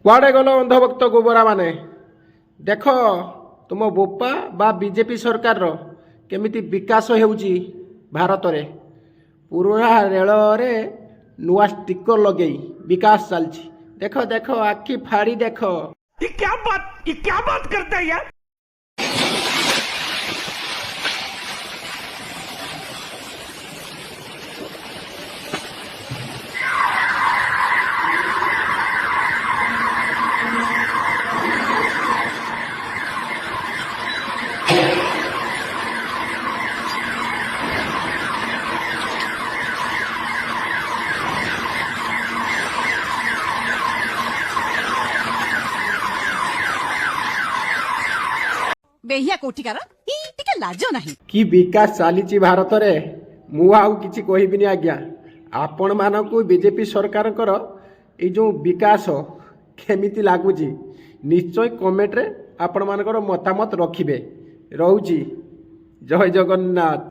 କୁଆଡ଼େ ଗଲ ଅନ୍ଧଭକ୍ତ ଗୋବରା ମାନେ ଦେଖ ତୁମ ବୋପା ବା ବିଜେପି ସରକାରର କେମିତି ବିକାଶ ହେଉଛି ଭାରତରେ। ପୁରୁଣା ରେଳରେ ନୂଆ ଷ୍ଟିକର ଲଗେଇ ବିକାଶ ଚାଲିଛି। ଦେଖ ଦେଖ ଆଖି ଫାଡ଼ି ଦେଖ। ये क्या बात करता है यार। ବେହିଆ କୋଠିକାର ଟିକେ ଲାଜ ନାହିଁ। କି ବିକାଶ ଚାଲିଛି ଭାରତରେ ମୁଁ ଆଉ କିଛି କହିବିନି ଆଜ୍ଞା। ଆପଣମାନଙ୍କୁ ବିଜେପି ସରକାରଙ୍କର ଏଇ ଯେଉଁ ବିକାଶ କେମିତି ଲାଗୁଛି ନିଶ୍ଚୟ କମେଣ୍ଟରେ ଆପଣମାନଙ୍କର ମତାମତ ରଖିବେ। ରହୁଛି। ଜୟ ଜଗନ୍ନାଥ।